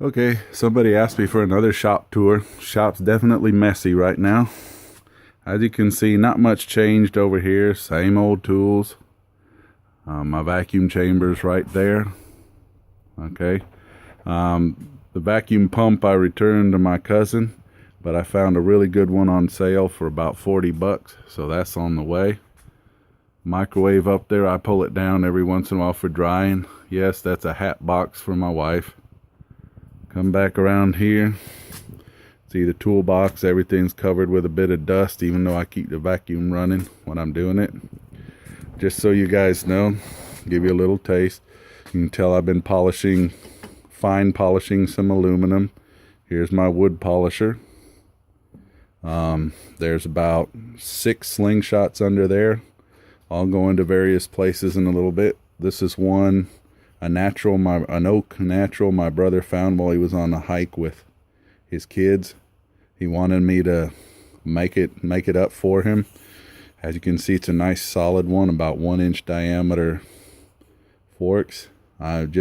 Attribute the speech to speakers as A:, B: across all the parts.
A: Okay, somebody asked me for another shop tour. Shop's definitely messy right now. As you can see, not much changed over here. Same old tools. My vacuum chamber's right there. Okay. The vacuum pump I returned to my cousin, but I found a really good one on sale for about 40 bucks, so that's on the way. Microwave up there, I pull it down every once in a while for drying. Yes, that's a hat box for my wife. Come back around here, see the toolbox, everything's covered with a bit of dust, even though I keep the vacuum running when I'm doing it. Just so you guys know, give you a little taste. You can tell I've been fine polishing some aluminum. Here's my wood polisher. There's about 6 slingshots under there. I'll go into various places in a little bit. This is one. An oak natural my brother found while he was on a hike with his kids. He wanted me to make it up for him. As you can see, it's a nice solid one, about 1-inch diameter forks. I'm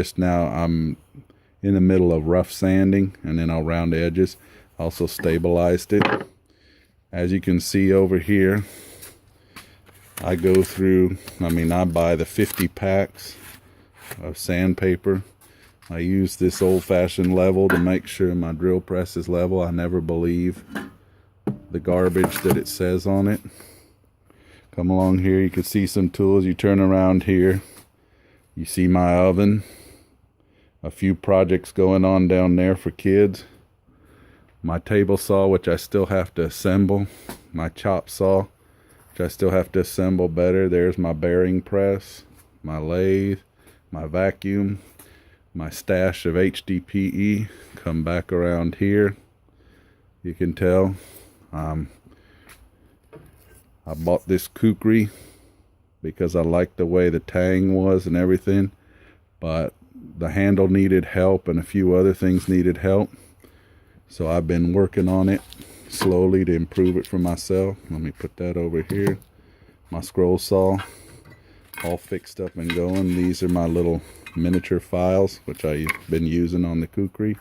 A: in the middle of rough sanding, and then I'll round the edges. Also stabilized it. As you can see over here, I buy the 50 packs of sandpaper. I use this old-fashioned level to make sure my drill press is level. I never believe the garbage that it says on it. Come along here, you can see some tools. You turn around here, you see my oven. A few projects going on down there for kids. My table saw, which I still have to assemble. My chop saw, which I still have to assemble better. There's my bearing press, my lathe, my vacuum, my stash of HDPE. Come back around here. You can tell I bought this kukri because I liked the way the tang was and everything, but the handle needed help and a few other things needed help. So I've been working on it slowly to improve it for myself. Let me put that over here. My scroll saw, all fixed up and going. These are my little miniature files, which I've been using on the kukri.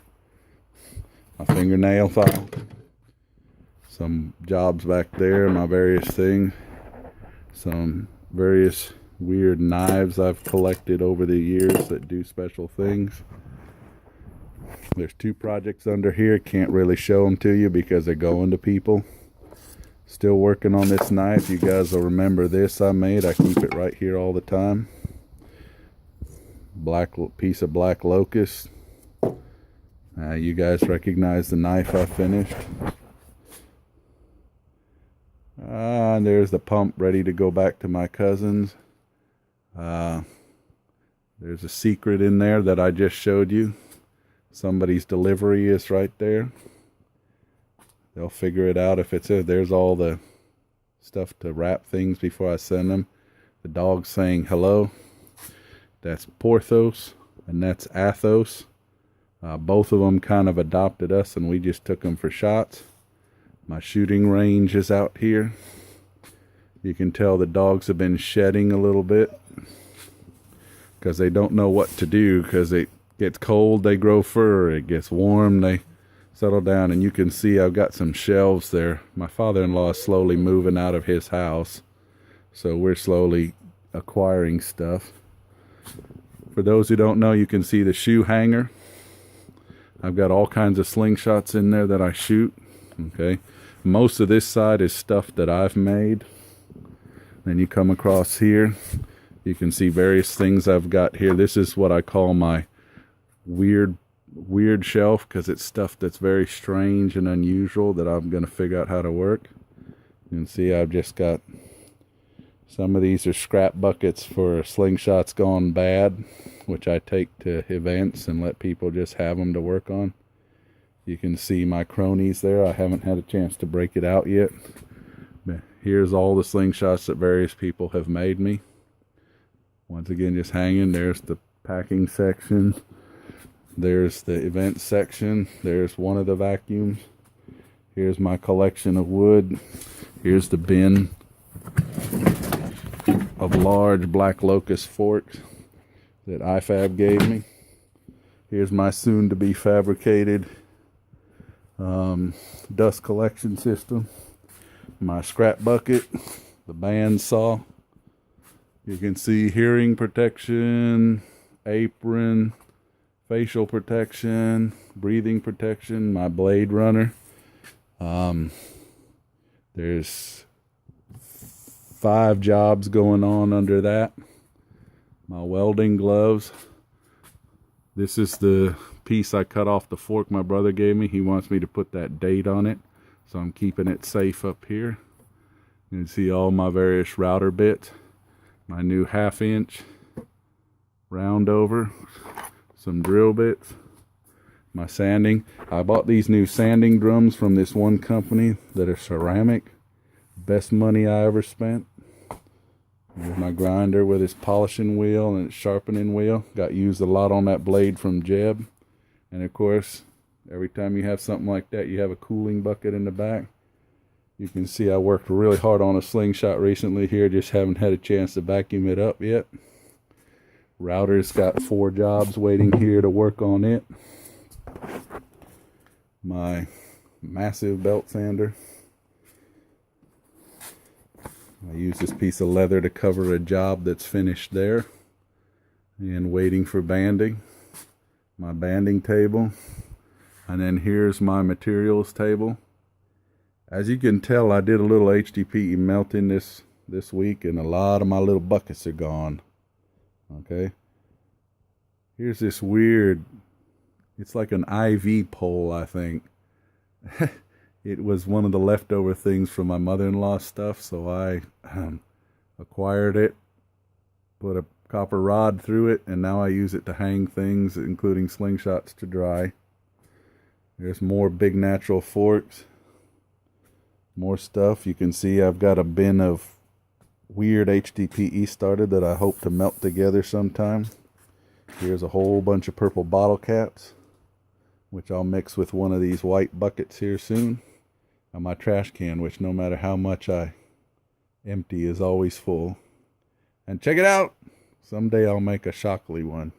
A: My fingernail file. Some jobs back there, my various things. Some various weird knives I've collected over the years that do special things. There's 2 projects under here. Can't really show them to you because they're going to people. Still working on this knife. You guys will remember this I made. I keep it right here all the time. Piece of black locust. You guys recognize the knife I finished. And there's the pump ready to go back to my cousin's. There's a secret in there that I just showed you. Somebody's delivery is right there. They'll figure it out if it's there. There's all the stuff to wrap things before I send them. The dog's saying hello. That's Porthos and that's Athos. Both of them kind of adopted us and we just took them for shots. My shooting range is out here. You can tell the dogs have been shedding a little bit because they don't know what to do, because it gets cold, they grow fur. It gets warm, they settle down. And you can see I've got some shelves there. My father-in-law is slowly moving out of his house, so we're slowly acquiring stuff. For those who don't know, you can see the shoe hanger. I've got all kinds of slingshots in there that I shoot. Okay, most of this side is stuff that I've made. Then you come across here, you can see various things I've got here. This is what I call my weird shelf, because it's stuff that's very strange and unusual that I'm going to figure out how to work. You can see I've just got some of these are scrap buckets for slingshots gone bad, which I take to events and let people just have them to work on. You can see my cronies there. I haven't had a chance to break it out yet. But here's all the slingshots that various people have made me. Once again, just hanging. There's the packing section. There's the event section. There's one of the vacuums. Here's my collection of wood. Here's the bin of large black locust forks that IFAB gave me. Here's my soon to be fabricated dust collection system. My scrap bucket, the bandsaw. You can see hearing protection, apron, facial protection, breathing protection, my blade runner. There's 5 jobs going on under that. My welding gloves. This is the piece I cut off the fork my brother gave me. He wants me to put that date on it, so I'm keeping it safe up here. You can see all my various router bits. My new 1/2 inch round over, some drill bits, my sanding. I bought these new sanding drums from this one company that are ceramic. Best money I ever spent. Here's my grinder with its polishing wheel and its sharpening wheel. Got used a lot on that blade from Jeb. And of course, every time you have something like that, you have a cooling bucket in the back. You can see I worked really hard on a slingshot recently here, just haven't had a chance to vacuum it up yet. Router's got 4 jobs waiting here to work on it. My massive belt sander. I use this piece of leather to cover a job that's finished there and waiting for banding. My banding table. And then here's my materials table. As you can tell, I did a little HDPE melting this week, and a lot of my little buckets are gone. Okay. Here's this weird, it's like an IV pole, I think. It was one of the leftover things from my mother-in-law's stuff, so I acquired it, put a copper rod through it, and now I use it to hang things, including slingshots, to dry. There's more Big Natural forks. More stuff. You can see I've got a bin of weird HDPE started that I hope to melt together sometime. Here's a whole bunch of purple bottle caps, which I'll mix with one of these white buckets here soon. And my trash can, which no matter how much I empty is always full. And check it out! Someday I'll make a Shockley one.